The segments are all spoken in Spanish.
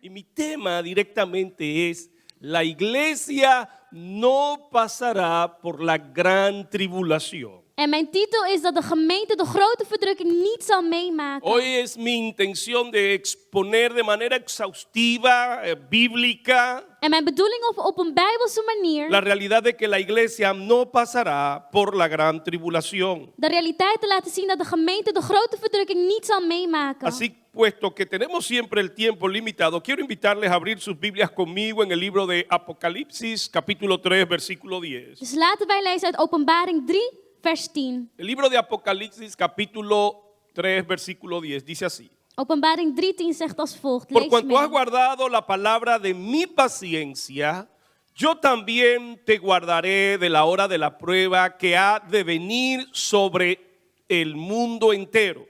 Y mi tema directamente es: la iglesia no pasará por la gran tribulación. En mijn titel is dat de gemeente de grote verdrukking niet zal meemaken. Hoy es mi intención de exponer de manera exhaustiva, bíblica, En mijn bedoeling op een bijbelse manier la realidad de que la iglesia no pasará por la gran tribulación. de realiteit te laten zien dat de gemeente de grote verdrukking niet zal meemaken. Así, puesto que tenemos siempre el tiempo limitado, quiero invitarles a abrir sus Biblias conmigo en el libro de Apocalipsis, capítulo 3, versículo 10. Dus laten wij lezen uit Openbaring 3, vers 10. El libro de Apocalipsis, capítulo 3, versículo 10, dice así: Openbaring 3:10 zegt als volgt. Por Lees cuanto has mee. guardado la palabra de mi paciencia, yo también te guardaré de la hora de la prueba que ha de venir sobre el mundo entero,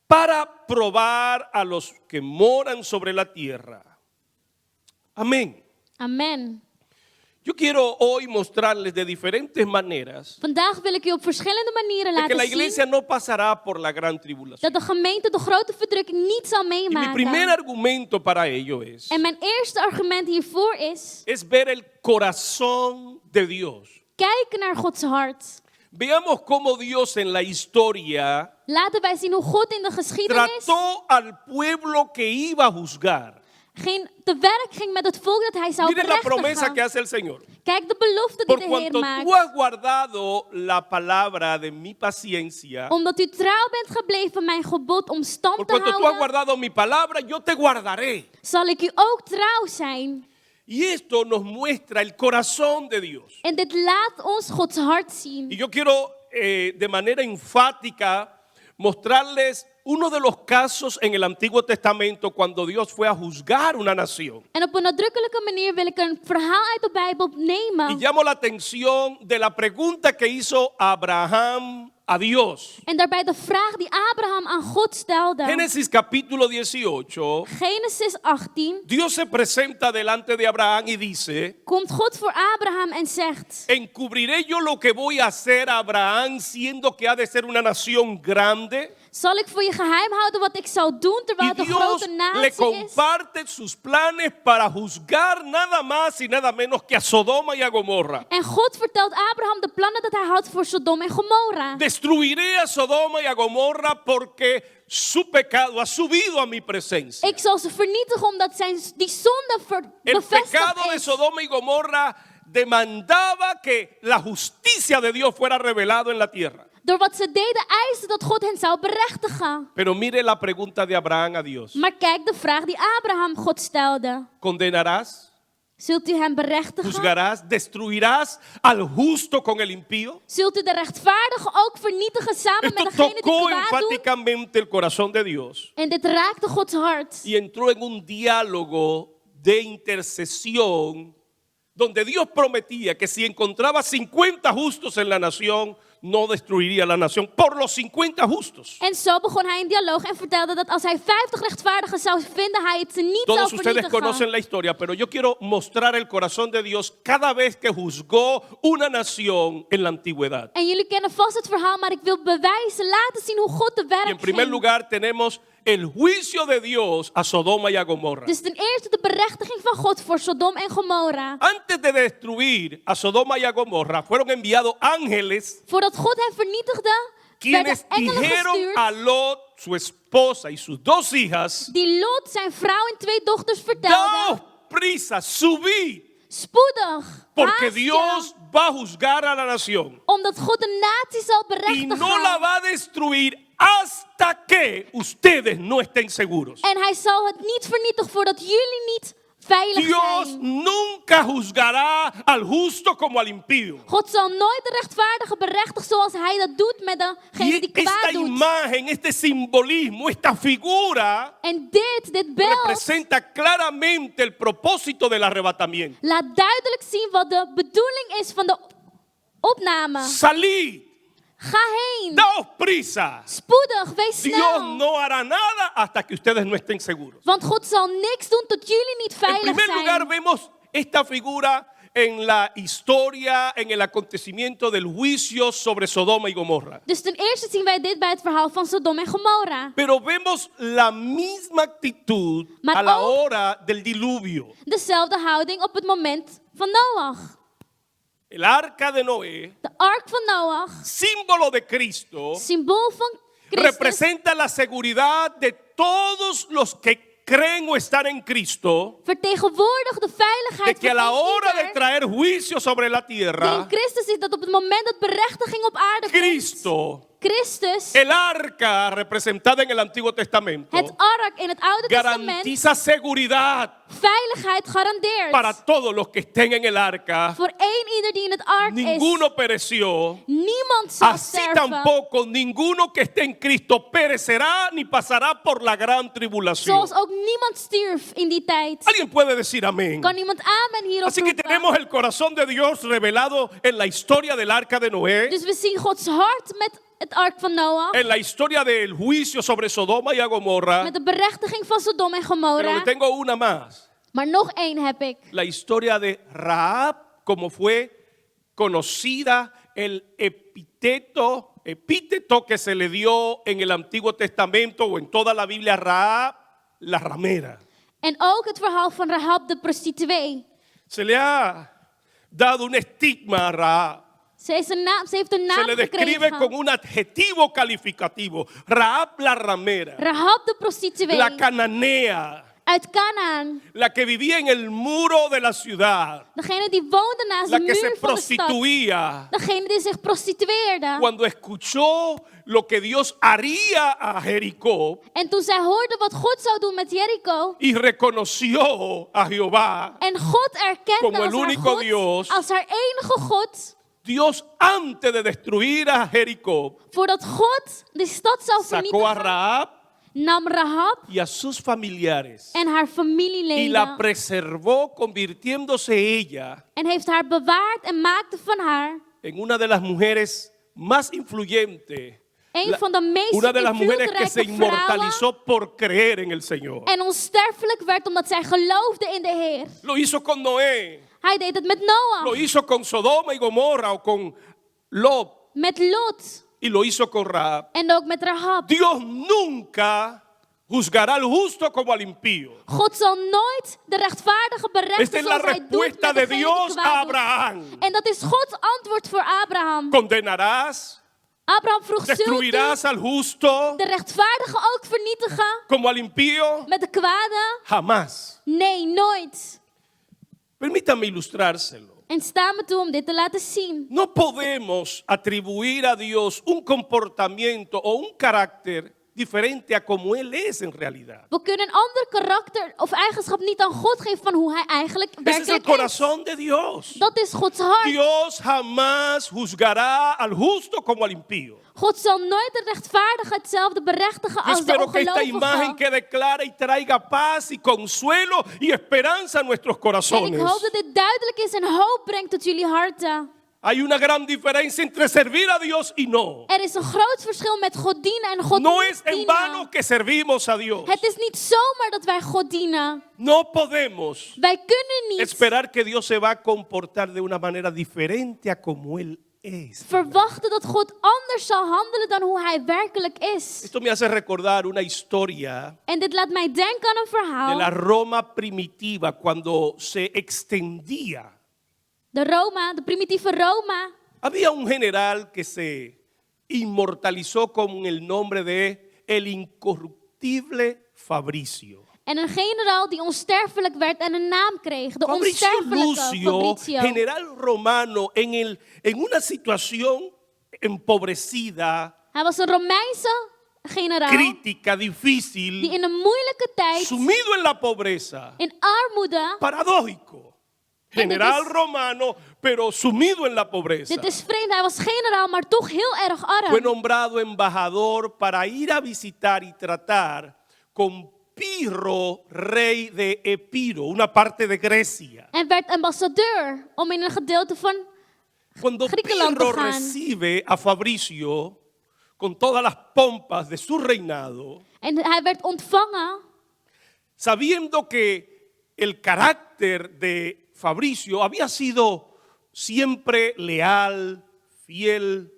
para probar a los que moran sobre la tierra. Amén. Amen. Yo quiero hoy mostrarles de diferentes maneras Vandaag wil ik u op verschillende manieren de que la laten iglesia zien no pasará por la gran tribulación. dat de gemeente de grote verdrukking niet zal Y mi primer meemaken. argumento para ello es En mijn eerste argument hiervoor is ver el corazón de Dios. kijken naar Gods hart. Veamos cómo Dios en la historia Laten wij zien hoe God in de geschiedenis trató al pueblo que iba a juzgar. te werk ging met het volk dat hij zou Miren la promesa que berechtigen. hace el Señor. Kijk de belofte die Por de Heer cuanto maakt. tú has guardado la palabra de mi paciencia, Omdat u trouw bent gebleven mijn gebod om stand por te cuanto tú has houden, guardado mi palabra, yo te guardaré. zal ik u ook trouw zijn. Y esto nos muestra el corazón de Dios. En dit laat ons Gods hart Y zien. yo quiero de manera enfática mostrarles uno de los casos en el Antiguo Testamento cuando Dios fue a juzgar una nación. En op een nadrukkelijke manier wil ik een verhaal uit de Bijbel Y nemen. llamo la atención de la pregunta que hizo Abraham a Dios. En daarbij de vraag die Abraham aan God stelde. Génesis capítulo 18, Genesis 18. Dios se presenta delante de Abraham y dice: Komt God voor Abraham en zegt: ¿encubriré yo lo que voy a hacer a Abraham, siendo que ha de ser una nación grande? zal ik voor je geheim houden wat ik zal doen Y terwijl het een Dios grote le natie is? comparte sus planes para juzgar nada más y nada menos que a Sodoma y a Gomorra. En God vertelt Abraham de plannen dat hij had voor Sodom en Gomorra. Destruiré a Sodoma y a Gomorra porque su pecado ha subido a mi presencia. Ik zal ze vernietigen omdat die zonde El bevestigd pecado de is. Sodoma y Gomorra demandaba que la justicia de Dios fuera revelado en la tierra. Door wat ze deden eisten dat God hen zou berechtigen. Pero mire la pregunta de Abraham a Dios: Maar kijk de vraag die Abraham God stelde. ¿condenarás? Zult u hem berechtigen? ¿Juzgarás? ¿Destruirás al justo con el impío? Zult u de rechtvaardige ook vernietigen samen Esto met degene die tocó kwaad doen? enfáticamente el corazón de Dios En dit raakte Gods hart. y entró en un diálogo de intercesión donde Dios prometía que si encontraba 50 justos en la nación, no destruiría la nación por los 50 justos. En zo begon hij een dialoog en vertelde dat als hij 50 rechtvaardigen zou vinden, hij het ze niet zou Todos ustedes conocen vernietigen. la historia, pero yo quiero mostrar el corazón de Dios cada vez que juzgó una nación en la antigüedad. En jullie kennen vast het verhaal, maar ik wil bewijzen, laten zien hoe God te Y werk en primer ging. lugar tenemos el juicio de Dios a Sodoma y a Gomorra. Dus ten eerste de berechtiging van God voor Sodom en Gomorra. Antes de destruir a Sodoma y a Gomorra, fueron enviados ángeles Voordat God hen vernietigde, quienes werden engelen dijeron gestuurd a Lot, su esposa y sus dos hijas: die Lot, zijn vrouw en 2 dochters daos vertelden. prisa, subid, Spoedig, porque haast je, Dios va a juzgar a la nación omdat God de natie zal y berechtigen. no la va a destruir hasta que ustedes no estén seguros. En hij zal het niet vernietigen voordat jullie niet veilig Dios zijn. nunca juzgará al justo como al impío. God zal nooit de rechtvaardige berechtigen zoals hij dat doet met degene die Y esta kwaad doet. imagen, este simbolismo, esta figura En dit beeld representa claramente el propósito del arrebatamiento. laat duidelijk zien wat de bedoeling is van de opname. Salid, Ga heen. daos prisa. Spoedig, wees Dios snel. no hará nada hasta que ustedes no estén seguros. Want God zal niks doen tot jullie niet En veilig primer lugar zijn. vemos esta figura en la historia, en el acontecimiento del juicio sobre Sodoma y Gomorra. Dus ten eerste zien wij dit bij het verhaal van Sodom en Gomorra. Pero vemos la misma actitud Maar a la ook- hora del diluvio. Dezelfde houding op het moment van Noach. El arca de Noé, De ark van Noach, símbolo de Cristo, symbool van Christus, representa la seguridad de todos los que creen o están en Cristo, vertegenwoordigt de de veiligheid que a la van hora de ieder traer juicio sobre la die in tierra, Christus is, dat op het moment dat berechtiging op aarde komt, Cristo, Christus, el arca representada en el Antiguo Testamento, het ark in het Oude Testament, garantiza seguridad veiligheid garandeert. para todos los que estén en el arca. Voor ieder die in het ark is. Ninguno pereció. Niemand zal Así sterven. tampoco ninguno que esté en Cristo perecerá ni pasará por la gran tribulación. Zoals ook niemand stierf in die tijd. Alguien puede decir amén. Kan iemand amen hierop Así que roepen? tenemos el corazón de Dios revelado en la historia del arca de Noé, Dus we zien Gods hart met het ark van Noach. en la historia del juicio sobre Sodoma y a Gomorra. Met de berechtiging van Sodom en Pero Gomorra. le tengo una más. Maar nog één heb ik. La historia de Rahab, como fue conocida el epíteto que se le dio en el Antiguo Testamento o en toda la Biblia, Rahab, la ramera. En ook het verhaal van Rahab de prostituee. Se le ha dado un estigma a Rahab. Ze heeft een naam Se le describe gekregen. con un adjetivo calificativo. Rahab la ramera, Rahab de prostituee. la cananea, Uit Canaan. la que vivía en el muro de la ciudad, Degene die woonde naast la de que se muur van de stad. prostituía. Degene die zich prostitueerde. Cuando escuchó lo que Dios haría a Jericó En toen zij hoorde wat God zou doen met Jericho. y reconoció a Jehová, En God erkende Como el als haar único God, Dios. als haar enige God. Dios antes de destruir a Jericó Voordat God de stad zou sacó a vernietigen, Rahab nam Rahab y a sus familiares en haar y la familieleden. preservó, convirtiéndose ella En heeft haar bewaard en maakte van haar en una de las mujeres más influyentes, een van de meest una de las mujeres que se invloedrijke vrouwen. inmortalizó por creer en el Señor. En onsterfelijk werd omdat zij geloofde in de Heer. Lo hizo con Noé, Hij deed het met lo Noach, hizo con Sodoma y Gomorra o con Lot met Lot y lo hizo con Rahab. en ook met Rahab. Dios nunca juzgará al justo como al impío. God zal nooit de rechtvaardige Esta berechten es la zoals hij doet respuesta met de degene Dios die a kwaad doet. Abraham. En dat is Gods antwoord voor Abraham. ¿Condenarás? Abraham vroeg, zult u ¿Destruirás al justo de rechtvaardige ook vernietigen como al impío? met de kwade? Jamás. Nee, nooit. Permítame ilustrárselo. En sta me toe om dit te laten zien. No podemos atribuir a Dios un comportamiento o un carácter diferente a como Él es en realidad. We kunnen een ander karakter of eigenschap niet aan God geven van hoe hij eigenlijk Ese es el werkelijk is. corazón de Dios. Dat is Gods hart. Dios jamás juzgará al justo como al impío. God zal nooit de rechtvaardige hetzelfde berechtigen Yo als de espero que esta imagen ongelovige. quede clara y traiga paz y consuelo y esperanza a nuestros En corazones. ik hoop dat dit duidelijk is en hoop brengt tot jullie harten. Hay una gran diferencia entre servir a Dios y no. Er is een groot verschil met God dienen en God No niet es en dienen. vano que servimos a Dios. Het is niet zomaar dat wij God dienen. No podemos Wij kunnen niet esperar que Dios se va a comportar de una manera diferente a como Él es. verwachten dat God anders zal handelen dan hoe hij werkelijk is. Esto me hace recordar una historia En dit laat mij denken aan een de la verhaal. Roma primitiva cuando se extendía. De primitieve Roma. Había un general que se inmortalizó con el nombre de el incorruptible Fabricio. En een generaal die onsterfelijk werd en een naam kreeg. De Fabricio onsterfelijke Lucio, Fabrizio. general romano, en una situación empobrecida, Hij was een Romeinse generaal crítica, die difícil, in een moeilijke tijd, sumido en la pobreza, in armoede, paradójico. General romano, pero sumido en la pobreza. dit is vreemd, hij was generaal, maar toch heel erg Fue arm. nombrado embajador para ir a visitar y tratar con Pirro, rey de Epiro, una parte de Grecia. En werd ambassadeur om in een gedeelte van Cuando Griekenland Pirro te gaan. recibe a Fabricio con todas las pompas de su reinado, En hij werd ontvangen, sabiendo que el carácter de Fabricio había sido siempre leal, fiel,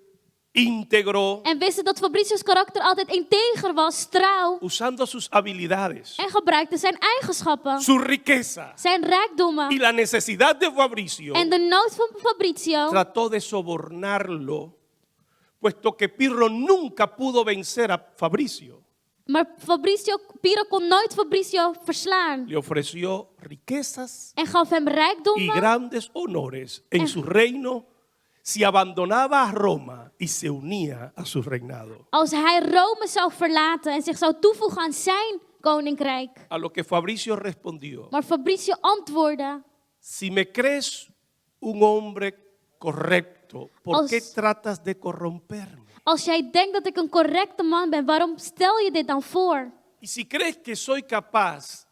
íntegro, En wisten dat Fabricio's karakter altijd integer was, trouw. usando sus habilidades, En gebruikte zijn eigenschappen, su riqueza zijn y rijkdommen. la necesidad de Fabricio. En de nood van Fabrizio Trató de sobornarlo, puesto que Pirro nunca pudo vencer a Fabricio. Maar Piro kon nooit Fabricio verslaan. Le ofreció riquezas En gaf hem y rijkdommen grandes honores en su reino si abandonaba a Roma y se unía a su reinado. als hij Rome zou verlaten en zich zou toevoegen aan zijn koninkrijk. A lo que Fabricio respondió: Maar Fabricio antwoordde: si me crees un hombre correcto, ¿por qué Als- tratas de corromperme? als jij denkt dat ik een correcte man ben, waarom stel je dit dan voor? Y si crees que soy capaz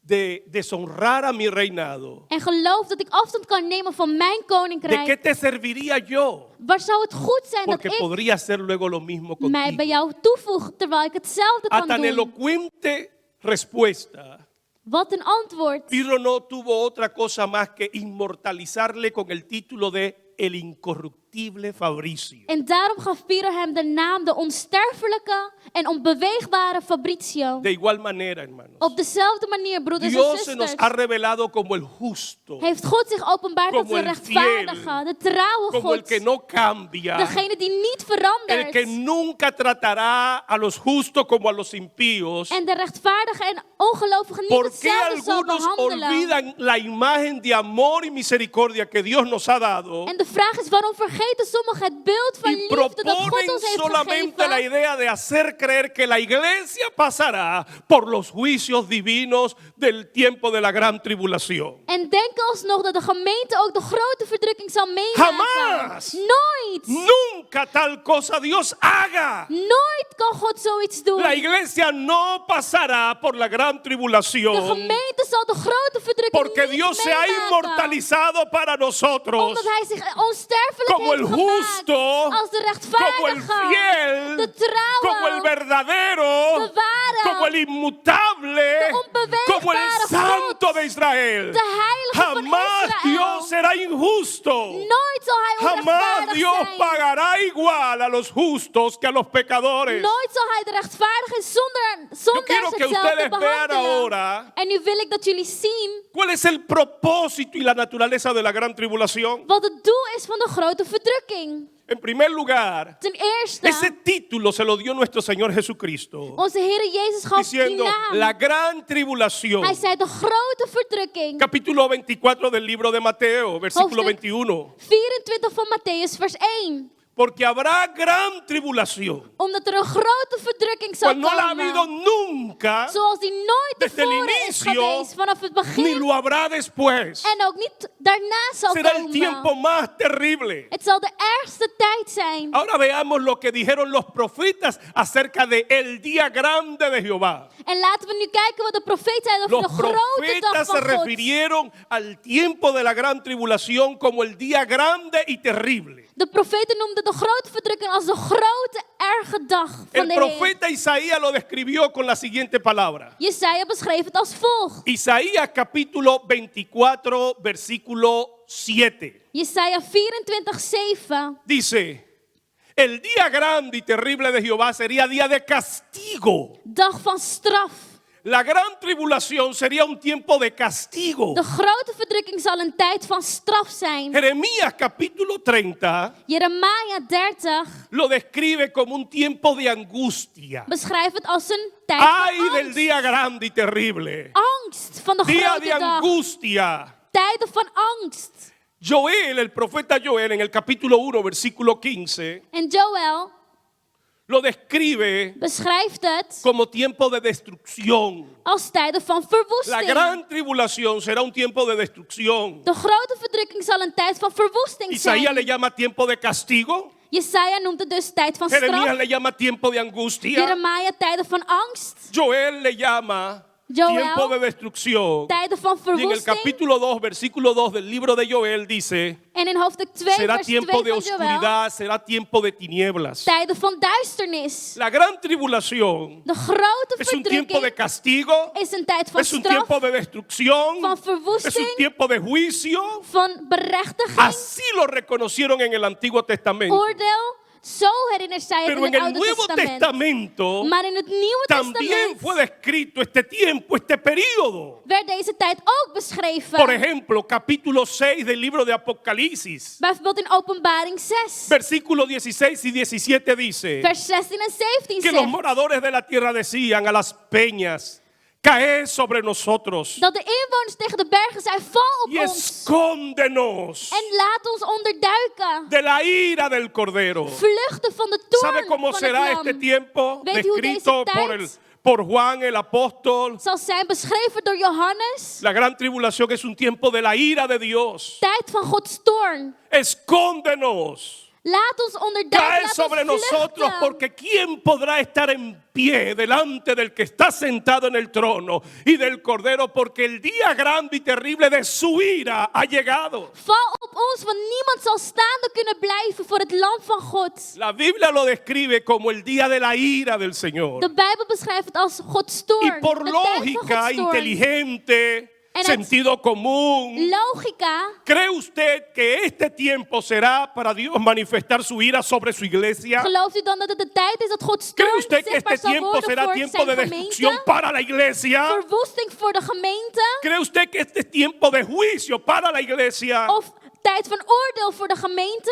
de deshonrar a mi reinado, En geloof dat ik afstand kan nemen van mijn ¿de qué koninkrijk, te serviría yo? waar zou het goed zijn dat Porque ik podría hacer luego lo mismo mij bij contigo. jou toevoeg, terwijl ik hetzelfde A kan tan doen? elocuente respuesta, Wat een antwoord. Pirro no tuvo otra cosa más que inmortalizarle con el título de el incorruptible Fabricio. En daarom gaf Piro hem de naam de onsterfelijke en onbeweegbare Fabrizio. De igual manera, hermanos, Op dezelfde manier, broeders en Dios se nos zusters, ha revelado como el justo, heeft God zich openbaard als Como de el rechtvaardige, de trouwe como el God. que no cambia, Degene die niet el verandert. que nunca tratará a los justos como a los impíos. En de rechtvaardige en ongelovigen niet ¿Por qué hetzelfde zal algunos behandelen. olvidan la imagen de amor y misericordia que Dios nos ha dado En de vraag is, waarom vergeten sommigen het beeld van y liefde dat God proponen ons heeft solamente la gegeven? idea de hacer creer que la iglesia pasará por los juicios divinos del tiempo de la gran tribulación? En denken alsnog dat de gemeente ook de grote verdrukking zal meemaken. Jamás. Nooit. Nunca tal cosa Dios haga. Nooit kan God zoiets doen. La iglesia no pasará por la gran De tribulación gemeente zal de grote verdrukking porque niet Dios se ha meemaken. inmortalizado para nosotros Omdat hij zich onsterfelijk como el heeft gemaakt. justo, Als de como el rechtvaardige, fiel, de trouwe, como el verdadero, de ware, como el inmutable, de onbeweegbare como el santo God, de Israel. de heilige van Jamás Israël. Dios será injusto. Nooit zal hij Jamás onrechtvaardig Dios zijn. pagará igual a los justos que a los pecadores. Nooit zal hij de rechtvaardigen Yo quiero zonder que hetzelfde ustedes vean behandelen. ahora En nu wil ik dat jullie zien cuál es el propósito y la naturaleza de la gran tribulación. wat het doel is van de grote verdrukking. En primer lugar, Ten eerste, ese título se lo dio nuestro Señor Jesucristo, onze Heer Jezus gaf die diciendo la naam. gran tribulación. Hij zei de grote verdrukking. Capítulo 24 del libro de Mateo, versículo Hoofdstuk 21. 24 van Matthäus, vers 1. Porque habrá gran tribulación, Omdat er een grote verdrukking zal cual no la ha habido komen. nunca, Zoals die nooit desde el tevoren is inicio, geweest vanaf het ni begin. lo habrá después. En ook niet daarna zal Será el tiempo komen. más terrible. Het zal de ergste tijd zijn. Ahora veamos lo que dijeron los profetas acerca de el día grande de Jehová. En laten we nu kijken wat de profeet zei over Los de grote dag profetas se van God. refirieron al tiempo de la gran tribulación como el día grande y terrible. De profeten noemden de grote verdrukking als de grote, erge dag van El de Heer. profeta Isaías lo describió con la siguiente palabra. Jesaja beschreef het als volgt. Isaías capítulo 24, versículo 7. Jesaja 24:7. Dice, el día grande y terrible de Jehová sería día de castigo. Dag van straf. La gran tribulación sería un tiempo de castigo. De grote verdrukking zal een tijd van straf zijn. Jeremías capítulo 30 Jeremia 30 lo describe como un tiempo de angustia. beschrijft het als een tijd Ay van del angst. día grande y terrible. Angst van de Día grote de dag. angustia. Tijden van angst. Joel, el profeta Joel, en el capítulo 1, versículo 15, En Joel lo describe beschrijft het como tiempo de destrucción. als tijden van La verwoesting. gran tribulación será un tiempo de destrucción. De grote verdrukking zal een tijd van verwoesting Isaías le zijn. llama tiempo de castigo. Jesaja noemt het dus tijd van Jeremías straf. le llama tiempo de angustia. Jeremia tijden van angst. Joel le llama tiempo de Joël, destrucción. tijden van Y en el verwoesting. capítulo 2, versículo 2 del libro de Joel dice, En in hoofdstuk 2, será vers 2 tiempo de van Joël, oscuridad, será tiempo de tinieblas. tijden van duisternis. La gran tribulación De grote es un tiempo de verdrukking castigo, is een tijd van es un straf, tiempo de destrucción, van es un verwoesting, tiempo de juicio. van berechtiging, Así lo reconocieron en el Antiguo Testamento. oordeel. Zo herinnert zij het Pero in en het el Oude Nuevo Testament. Testamento Maar in het Nieuwe también Testament fue descrito este tiempo, este periodo. werd deze tijd ook beschreven. Por ejemplo, capítulo 6 del libro de Apocalipsis, Bijvoorbeeld in Openbaring 6, versículos 16 y 17 dice vers 16 en 17 que los zegt moradores de la tierra decían a las peñas, caed sobre nosotros dat de inwoners tegen de bergen zei, val op y ons escóndenos en laat ons onderduiken. de la ira del Cordero. Vluchten van de ¿Sabe toorn cómo van será het este lam. tiempo Weet u hoe descrito deze tijd por Juan el apóstol? zal zijn beschreven door Johannes? La gran tribulación es un tiempo de la ira de Dios. Tijd van Gods toorn. Escóndenos. Laat ons onderduiken, Cae laat sobre ons nosotros, vluchten. porque ¿quién podrá estar en pie delante del que está sentado en el trono y del Cordero? Porque el día grande y terrible de su ira ha llegado. Val op ons, want niemand zal staande kunnen blijven voor het lam van God. La Biblia lo describe como el día de la ira del Señor. De Bijbel beschrijft het als Gods toorn. Y por de tijd van lógica Gods toorn. inteligente, En sentido común, Logica, ¿cree usted que este tiempo será para Dios manifestar su ira sobre su iglesia? gelooft u dan dat het de tijd is dat Gods ¿Cree toorn usted que zichtbaar este zal tiempo worden será voor tiempo zijn de destrucción gemeente? para la iglesia? Verwoesting voor de gemeente? ¿Cree usted que este es tiempo de juicio para la iglesia? Of tijd van oordeel voor de gemeente?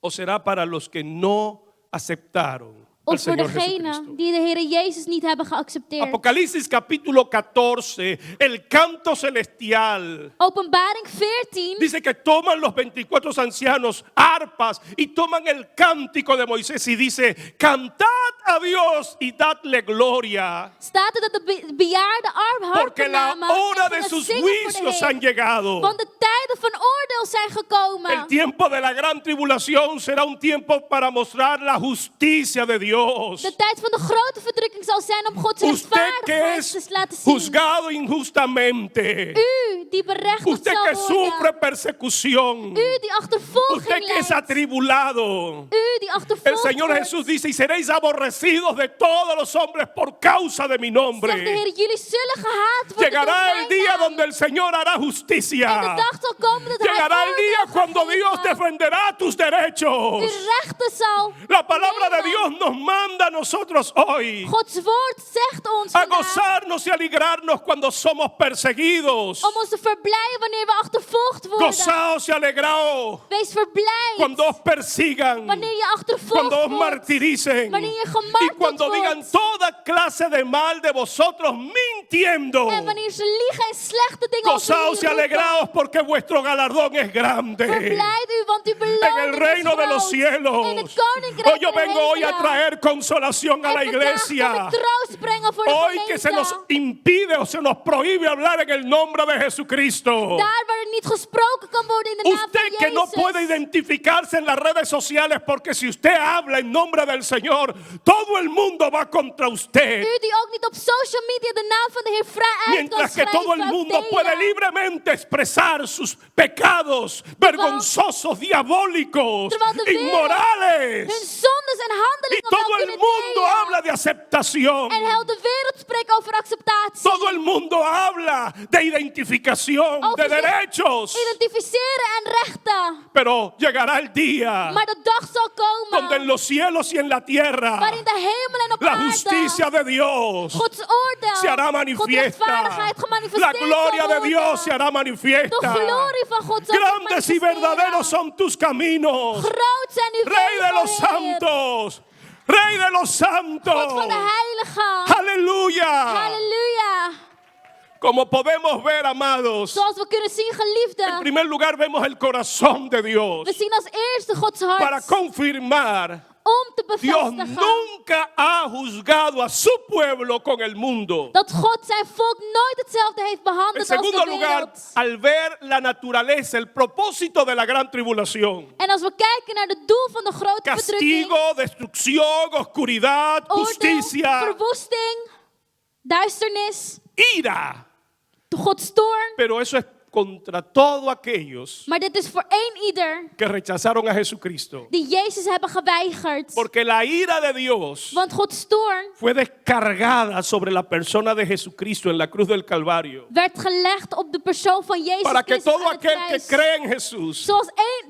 ¿O será para los que no aceptaron al Of voor Señor degenen Jesucristo? die de Heer Jezus niet hebben geaccepteerd? Apocalipsis capítulo 14, el canto celestial. Openbaring 14 Dice que toman los 24 ancianos arpas y toman el cántico de Moisés y dice, cantad a Dios y dadle gloria, staat er dat de bejaarde harpen porque la namen hora en de gingen sus zingen voor de juicios Heer. han llegado. Want de tijden van oordeel zijn gekomen. El tiempo de la gran tribulación será un tiempo para mostrar la justicia de Dios. De tijd van de grote verdrukking zal zijn om Gods Usted que rechtvaardigheid es te laten zien. juzgado injustamente, U die berechtigd usted zal que worden. sufre persecución, U die achtervolging usted que es leidt. atribulado. U die El achtervolgd Señor wordt. Jesús dice, y seréis aborrecidos de todos los hombres por causa de mi Zegt de nombre. Heer, jullie zullen gehaat worden door Llegará el mijn día naam. donde el Señor hará En de justicia. dag zal komen dat hij Llegará el día oordeel cuando gaat Dios geven. defenderá tus derechos. U rechten zal La palabra de nemen. Dios nos manda a nosotros hoy Gods woord zegt ons a vandaag gozarnos y alegrarnos cuando somos perseguidos. om ons te verblijden wanneer we achtervolgd worden. Gozaos y alegraos Wees verblijd cuando os persigan, wanneer je achtervolgd cuando os wordt. martiricen Wanneer je y gemarteld cuando wordt. digan toda clase de mal de vosotros mintiendo. En wanneer ze liegen en slechte dingen over Gozaos y jullie roepen. alegraos porque vuestro galardón es grande Verblijd u, want uw en beloning el reino is de los groot. cielos. In het koninkrijk Hoy yo der vengo hoy a hemelen. traer consolación a la En vandaag kom iglesia. ik troost brengen voor de Hoy que se nos gemeente. impide o se nos prohíbe hablar en el nombre de Jesucristo. Daar waar er niet gesproken kan worden in de naam van Usted que no puede Jezus. identificarse en las redes sociales porque si usted habla en nombre del Señor, todo el mundo va contra usted. U die ook niet op social media de naam van de Heer vrij uit kan Mientras que todo el schrijven of mundo puede delen. libremente expresar sus pecados vergonzosos, diabólicos, Terwijl de wereld inmorales. hun zondes en Y handelingen wel todo el kunnen mundo delen. habla de aceptación. En heel de wereld spreekt over acceptatie. Todo el mundo habla de identificación, de Over zich derechos. identificeren en rechten. Pero llegará el día Maar de dag zal donde en komen los cielos y en la tierra waarin de hemel en op la aarde justicia de Dios Gods oordeel, se hará Gods manifiesta. rechtvaardigheid La gemanifesteerd gloria zal de worden. Dios se hará De manifiesta. glorie van God zal Grandes y verdaderos son tus caminos, Groot zijn uw Rey de wegen, los Heer. santos, Rey de los God santos. van de heiligen. Aleluya. Halleluja. Como podemos ver, amados, Zoals we kunnen zien, en geliefden. primer lugar vemos el corazón de Dios We zien als eerste Gods para hart confirmar. om te Dios bevestigen nunca ha juzgado a su pueblo con el mundo. dat God zijn volk nooit hetzelfde heeft En behandeld als segundo de lugar, wereld. al ver la naturaleza, el propósito de la gran tribulación. En als we kijken naar het doel van de grote verdrukking, Castigo, destrucción, oscuridad, oordeel, justicia. verwoesting, duisternis, ira. Gods toorn. Pero eso es contra todos aquellos Maar dit is voor ieder que rechazaron a Jesucristo. die Jezus hebben geweigerd. Porque la ira de Dios Want Gods toorn fue descargada sobre la persona de Jesucristo en la cruz del Calvario. werd gelegd op de persoon van Jezus Para que Christus todo aan het aquel que kruis. cree en Jesús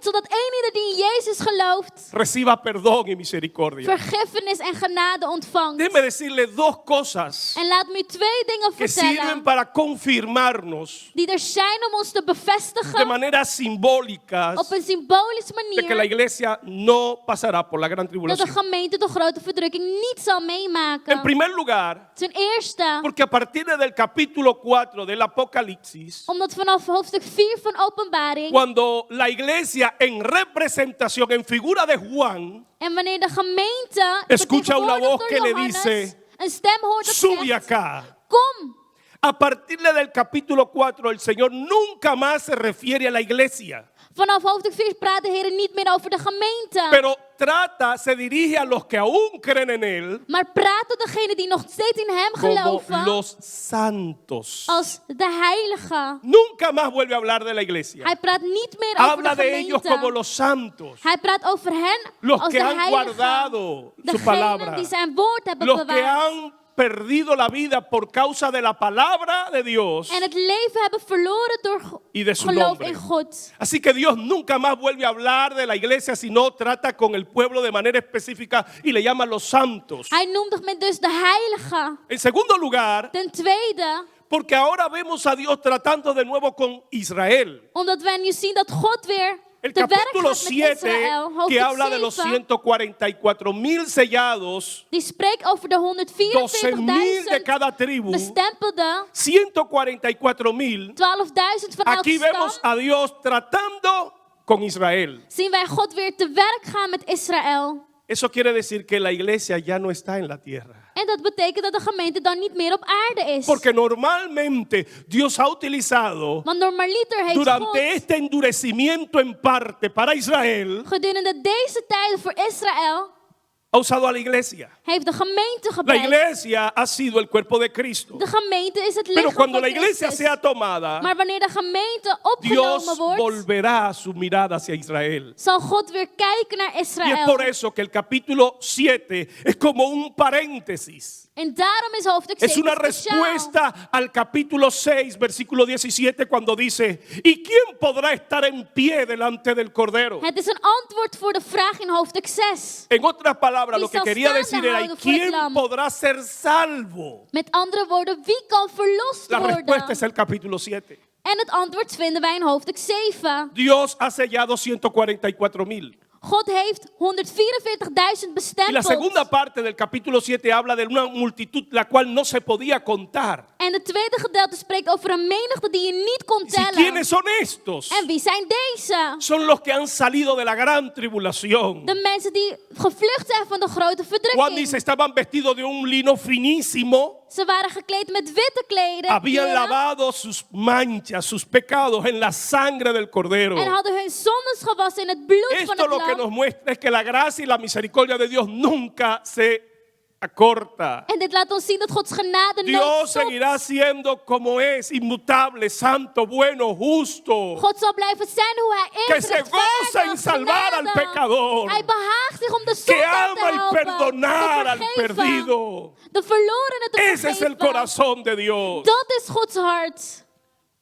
Zodat ieder die in Jezus gelooft, reciba perdón y misericordia. vergiffenis en genade ontvangt. Déjeme decirle dos cosas En laat me u twee dingen que sirven vertellen para confirmarnos die er zijn om ons te de bevestigen maneras simbólicas op een symbolische de que la manier iglesia no pasará por la gran dat de tribulación. gemeente de grote verdrukking niet zal En meemaken. primer lugar, Ten eerste, porque a partir del capítulo 4 del Apocalipsis, omdat vanaf hoofdstuk 4 van Openbaring cuando la iglesia en representación, en figura de Juan, en wanneer de gemeente escucha una vertegenwoordigd voz door que le Johannes, dice, een stem hoort dat sube zegt, acá. kom. A partir del capítulo 4, el Señor nunca más se refiere a la iglesia, Vanaf hoofdstuk 4 praat de Heer niet meer over de gemeente. pero se dirige a los que aún creen en Él Maar praat tot degenen die nog steeds in hem como geloven los santos. als de heilige. Nunca más vuelve a hablar de la iglesia. Hij praat niet meer over Habla de de ellos como gemeente. los santos, Hij praat over hen los als que de han heiligen. guardado su Degenen palabra, die zijn woord hebben los que bewaard. han perdido la vida por causa de la palabra de Dios En het leven hebben verloren door y de su geloof nombre. in God. Así que Dios nunca más vuelve a hablar de la iglesia, sino trata con el pueblo de manera específica y le llama los santos. Hij noemt dus de heilige. En segundo lugar, Ten tweede, porque ahora vemos a Dios tratando de nuevo con Israel. omdat wij nu zien dat God weer El te werk capítulo gaat met 7, Israël. que Hoofdstuk habla de los 7, 144.000 sellados, die spreekt over de 12.000 de 144.000 cada tribu, bestempelde, 144.000. 12.000 van elke Aquí vemos stam. a Dios tratando con Israel. Zien wij God weer te werk gaan met Israël. Eso quiere decir que la iglesia ya no está en la tierra. En dat betekent dat de gemeente dan niet meer op aarde is. Porque normalmente Dios ha utilizado Want normaliter heeft God durante este endurecimiento en parte para Israel, gedurende deze tijden voor Israël, ha usado a la iglesia. heeft de gemeente La gebruikt. iglesia ha sido el cuerpo de Cristo. De gemeente is het Pero lichaam cuando van la iglesia Christus. sea tomada, Maar wanneer de gemeente Dios opgenomen wordt, volverá su mirada hacia Israel. zal God weer kijken naar Y es Israël. por eso que el capítulo 7 es como un paréntesis. En daarom is hoofdstuk Es 7 una speciaal. respuesta al capítulo 6, versículo 17, cuando dice, ¿y quién podrá estar en pie delante del Cordero? Het is een antwoord voor de vraag in hoofdstuk 6. En otras palabras, Wie lo que zal quería staande decir era, ¿y houden voor het quién lam? podrá ser salvo? Met andere woorden, wie kan verlost La respuesta worden? es el capítulo 7. En het antwoord vinden wij in hoofdstuk 7. Dios ha sellado 144.000. God heeft 144.000 Y la segunda bestempeld. parte del capítulo 7 habla de una multitud la cual no se podía contar. En het tweede gedeelte spreekt over een menigte die je niet kon ¿Y tellen. quiénes son estos? En wie zijn deze? Son los que han salido de la gran tribulación. De mensen die gevlucht zijn van de grote Juan verdrukking. dice, estaban vestidos de un lino finísimo. Ze waren gekleed met witte kleden. Habían lavado sus manchas, sus pecados en la sangre del Cordero. En hadden hun zondes gewassen in het bloed van Esto het lo que nos lam. muestra es que la gracia y la misericordia de Dios nunca se acorta. En dit laat ons zien dat Gods genade nooit Dios stopt. seguirá siendo como es, inmutable, santo, bueno, justo. God zal blijven zijn hoe hij Que is. se goza en salvar al pecador. Hij behaagt zich om de Que zondaar te ama y helpen. perdonar te al vergeven. perdido. De verlorenen te Ese es el vergeven. corazón de Dios. Dat is Gods hart.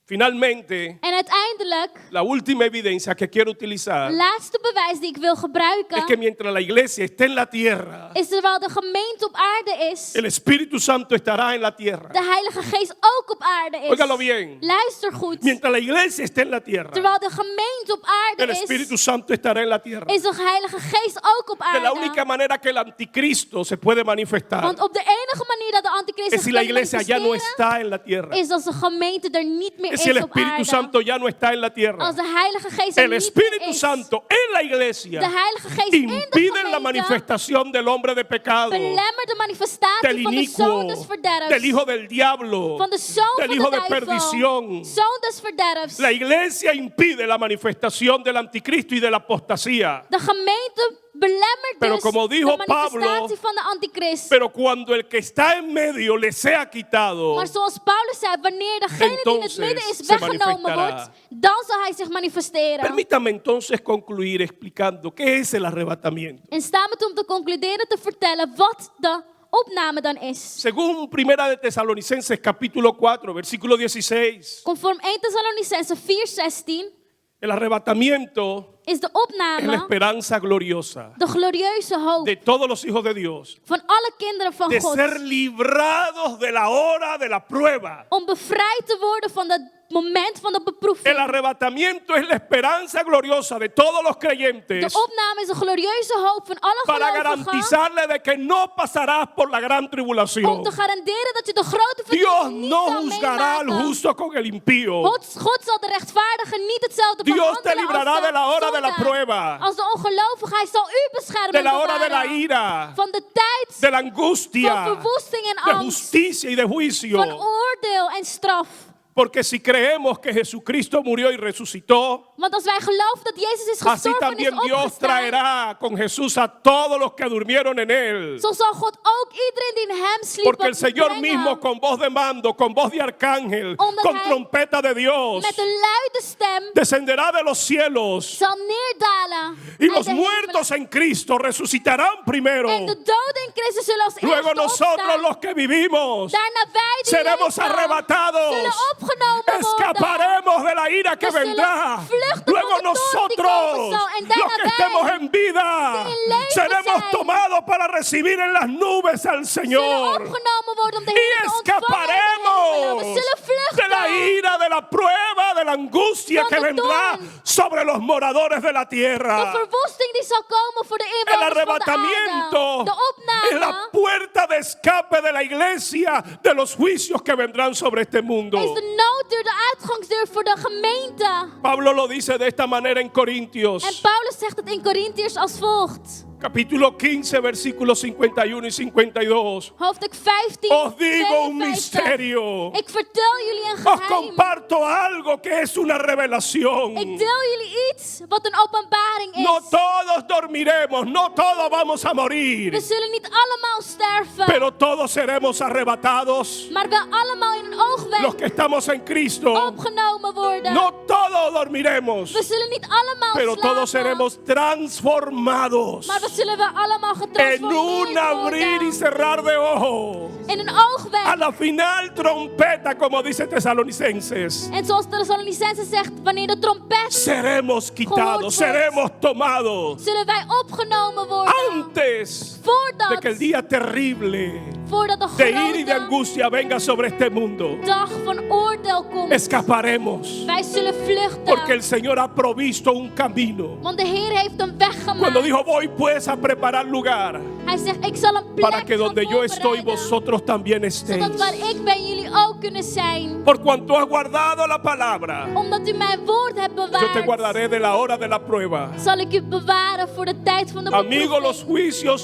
Finalmente, En uiteindelijk, la última evidencia que quiero utilizar laatste bewijs die ik wil gebruiken, es que mientras la iglesia esté en la tierra, is terwijl de gemeente op aarde is, el Espíritu Santo estará en la tierra. de Heilige Geest ook op aarde is. Óigalo bien. Luister goed. Mientras la iglesia esté en la tierra, Terwijl de gemeente op aarde el Espíritu is, Santo estará en la tierra. is de Heilige Geest ook op De la aarde. única manera que el anticristo se puede manifestar Want op de enige manier dat de antichrist es zich si la kan iglesia ya no manifesteren, está en la tierra. is als de gemeente er niet meer Es si el is op Espíritu aarde. Santo ya no está en la tierra. Als de Heilige Geest er El niet Espíritu meer is. Santo en la iglesia De Heilige Geest in de impide la gemeente manifestación del hombre de pecado, belemmert de del manifestatie van de inicuo, zoon des verderfs. del hijo del diablo, Van de zoon del van hijo de de duivel. perdición. Zoon des verderfs. La iglesia impide la manifestación del anticristo y de la apostasía. De gemeente belemmert Pero dus como dijo de manifestatie Pablo, van de antichrist. pero cuando el que está en medio le sea quitado, Maar zoals Paulus zei, wanneer degene die in het entonces midden is se weggenomen manifestará. wordt, dan zal hij zich manifesteren. Permítame entonces concluir explicando qué es el arrebatamiento. En sta me toe om te concluderen te vertellen wat de opname dan is. Según Primera de Tesalonicenses capítulo 4, versículo 16, Conform 1 Thessalonicense 4:16 el arrebatamiento is de es la opname esperanza gloriosa de glorieuze hoop de todos los hijos de Dios, van alle kinderen van de God. ser librados de la hora de la prueba. Om bevrijd te worden van het moment van de El beproeving. arrebatamiento es la esperanza gloriosa de todos los De creyentes opname is de glorieuze hoop van alle para gelovigen. garantizarle de que no pasarás por la gran Om tribulación. te garanderen dat je de grote Dios verzoeking niet no zal juzgará al meemaken. justo con el impío. God zal de rechtvaardige niet hetzelfde Dios te behandelen librará als de la hora de la zondaar. prueba, Als de ongelovige, hij zal u beschermen de en la hora de la bewaren. ira, Van de tijd de la van angustia, verwoesting en de angst. justicia y de Van juicio. oordeel en straf. Porque si creemos que Jesucristo murió y resucitó, Want als wij geloven dat Jezus is así gestorven en is también Dios opgestaan, traerá con Jesús a todos los que durmieron en él. zo zal God ook iedereen die in hem sliep Porque el Señor brengen. mismo con voz de mando, con voz de arcángel, Omdat con hij trompeta de Dios, Met een luide stem descenderá de los cielos zal neerdalen. y uit los de hemelen. muertos en Cristo resucitarán primero. En de doden in Christus zullen als Luego eerste nosotros opstaan. los que vivimos Daarna wij die seremos leven, arrebatados, zullen opgenomen worden. escaparemos de la ira que We zullen vendrá. vluchten Luego voor de toorn die nosotros, komen zal. En los daarna que wij, estemos en vida, die in leven seremos zijn, tomados para recibir en las nubes al zullen Señor. opgenomen worden om de Y Heer te ontvangen in de hemelen. escaparemos We zullen de la vluchten ira, de la prueba, de la angustia van que de vendrá toorn. sobre los moradores de la de tierra. verwoesting die zal komen voor de El inwoners van de arrebatamiento aarde. De es la opname puerta de escape de la iglesia de los juicios que vendrán sobre este mundo. is de nooddeur, de uitgangsdeur voor de gemeente. Pablo lo dice de esta manera en En Corintios, Paulus zegt het in Corinthiërs als volgt. capítulo 15, versículos 51 y 52. Hoofdstuk 15, Os digo un 52. misterio. Ik vertel jullie een Os geheim. comparto algo que es una revelación. Ik deel jullie iets wat een openbaring is. No todos dormiremos, no todos vamos a We morir, zullen niet allemaal sterven, pero todos seremos arrebatados. maar wel allemaal in een Los oogwenk que estamos en Cristo, opgenomen worden. no todos dormiremos, We zullen niet allemaal pero slapen, todos seremos transformados maar we zullen wel allemaal en getransformeerd un abrir y worden. cerrar de ojos. In een oogwenk. A la final trompeta, como dice Tesalonicenses, En zoals de Thessalonicense zegt, wanneer de trompet seremos quitados, seremos tomados zullen wij opgenomen worden. antes de Voordat, que el día terrible voordat de de ira y de grote angustia venga sobre este mundo. dag van oordeel komt. Escaparemos, Wij zullen vluchten. porque el Señor ha provisto un camino. Want de Heer heeft een weg Cuando gemaakt. dijo, voy pues a preparar lugar Hij zegt, ik zal een plek para que donde gaan yo estoy, voorbereiden, vosotros también estéis. zodat waar ik ben, jullie ook kunnen zijn. Por cuanto has guardado la palabra, Omdat u mijn woord hebt yo te bewaard, guardaré de la hora de la prueba. zal ik u bewaren voor de tijd van de Amigos, los beproeving. juicios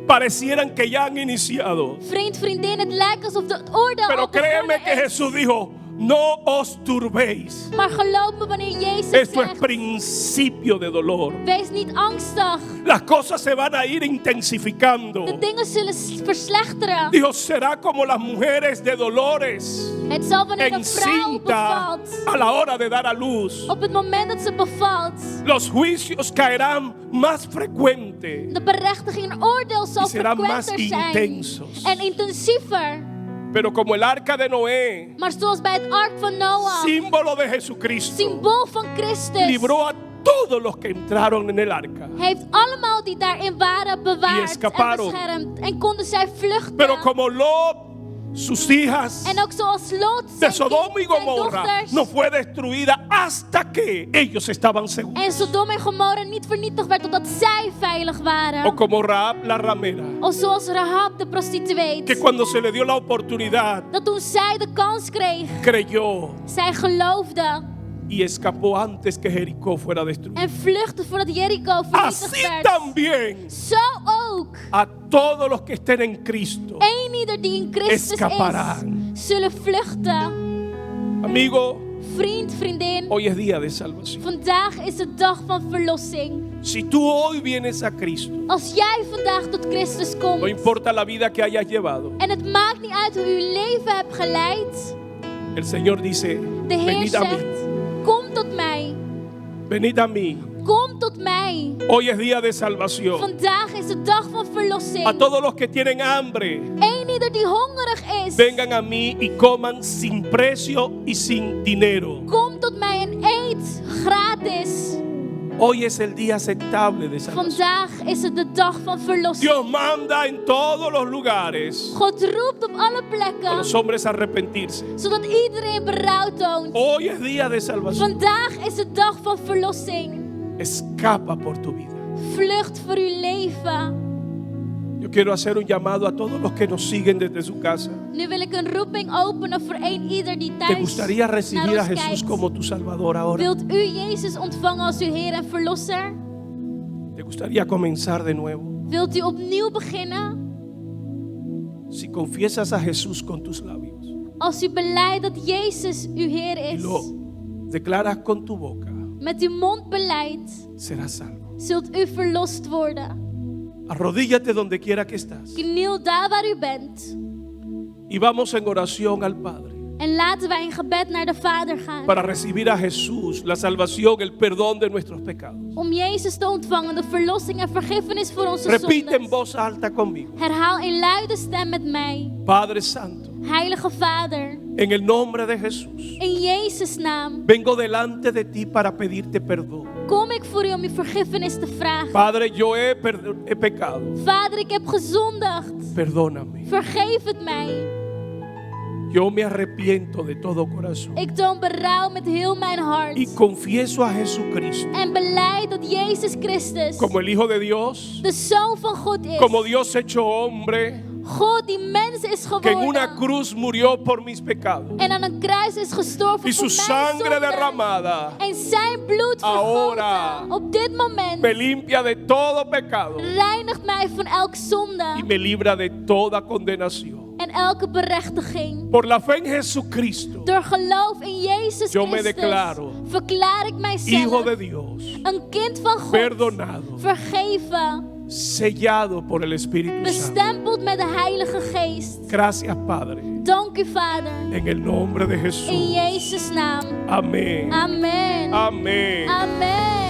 parecieran que ya han iniciado. Vriend, vriendin, het lijkt alsof het oordeel Pero al créeme begonnen que is. Jesús dijo, no os turbéis. Maar geloof me wanneer Jezus Esto es zegt, principio de dolor. wees niet angstig. Las cosas se van a ir intensificando. De dingen zullen verslechteren. Dios será como las mujeres de dolores Het zal wanneer de vrouw encinta bevalt, a la hora de dar a luz. op het moment dat ze bevalt, Los juicios caerán más frecuente. de berechtiging en oordeel zal Y serán más frequenter zijn intensos. en intensiever. Pero como el arca de Noé, Maar zoals bij het ark van Noach, símbolo de Jesucristo, symbool van Christus, libró a todos los que entraron en el arca. heeft allemaal die daarin waren Y bewaard en escaparon. beschermd. En konden zij vluchten. Pero como Lot, sus hijas En ook zoals Lot, de zijn, Sodoma y zijn Gomorra dochters. no fue destruida hasta que ellos estaban seguros. En Sodom en Gomorra niet vernietigd werd totdat zij veilig waren. O como Rahab la ramera, Of zoals Rahab de prostituee. que cuando se le dio la oportunidad, Dat toen zij de kans kreeg, creyó zij geloofde y escapó antes que Jericó fuera destruido. en vluchtte voordat Jericho vernietigd Así werd. también Zo ook. a todos los que estén en Cristo. Eenieder die in Christus Escaparán. is, zullen vluchten. Amigo, Vriend, vriendin, hoy es día de salvación. vandaag is de dag van verlossing. Si tú hoy vienes a Cristo, Als jij vandaag tot Christus komt. no importa la vida que hayas llevado, En het maakt niet uit hoe u uw leven hebt geleid. el Señor dice, De Heer venid a mí, zegt, kom tot mij. venid a mí. Kom tot mij. Hoy es día de salvación. Vandaag is de dag van verlossing. A todos los que tienen hambre, Eenieder die hongerig is. vengan a mí y coman sin precio y sin dinero. Kom tot mij en eet gratis. Hoy es el día aceptable de salvación. Vandaag is het de dag van verlossing. Dios manda en todos los lugares God roept op alle a plekken. los hombres a arrepentirse. Zodat iedereen berouw toont. Hoy es día de salvación. Vandaag is de dag van verlossing. Escapa por tu vida. Vlucht voor uw leven. Yo quiero hacer un llamado a todos los que nos siguen desde su casa. Nu wil ik een roeping openen voor ieder die ¿Te thuis gustaría naar recibir a ons Jesús kijkt. como tu Salvador ahora? Wilt u Jezus ontvangen als uw Heer en Verlosser? ¿Te gustaría comenzar de nuevo? Wilt u opnieuw beginnen? Si confiesas a Jesús con tus labios Als u beleidt dat Jezus uw Heer y is. lo declaras con tu boca, Met uw mond beleidt, serás salvo. zult u verlost worden. Arrodíllate donde quiera que estás Kniel daar waar u bent. y vamos en oración al Padre En laten wij in gebed naar de Vader gaan. para recibir a Jesús, la salvación, el perdón de nuestros pecados. Om Jezus te ontvangen, de verlossing en vergiffenis voor onze Repite en zonden. voz alta conmigo. Herhaal in luide stem met mij. Padre Santo, Heilige Vader, en el nombre de Jesús, in Jezus' naam vengo delante de ti para pedirte perdón. kom ik voor u om uw vergiffenis te vragen. Padre, yo he pecado. Vader, ik heb gezondigd. Perdóname. Vergeef het mij. Yo me arrepiento de todo corazón Ik toon berouw met heel mijn y hart. confieso a Jesucristo En beleid dat Jezus Christus como el Hijo de Dios, de Zoon van God is. como Dios hecho hombre, God die mens is que en una geworden. cruz murió por mis pecados En aan een kruis is gestorven y voor su mijn sangre zonden. derramada En zijn bloed Ahora vergoten. Op dit moment me limpia de todo pecado reinigt mij van elk y zonde me libra de toda condenación. en elke berechtiging. Por la fe en Jesucristo, Door geloof in Jezus Yo me Christus declaro verklaar ik Hijo mijzelf de Dios, een kind van God, perdonado, vergeven, sellado por el Espíritu Santo. bestempeld met de Heilige Geest. Gracias, Padre, Dank u, Vader, en el nombre de in Jesús. Jezus' naam. Amén. Amen. Amén. Amen.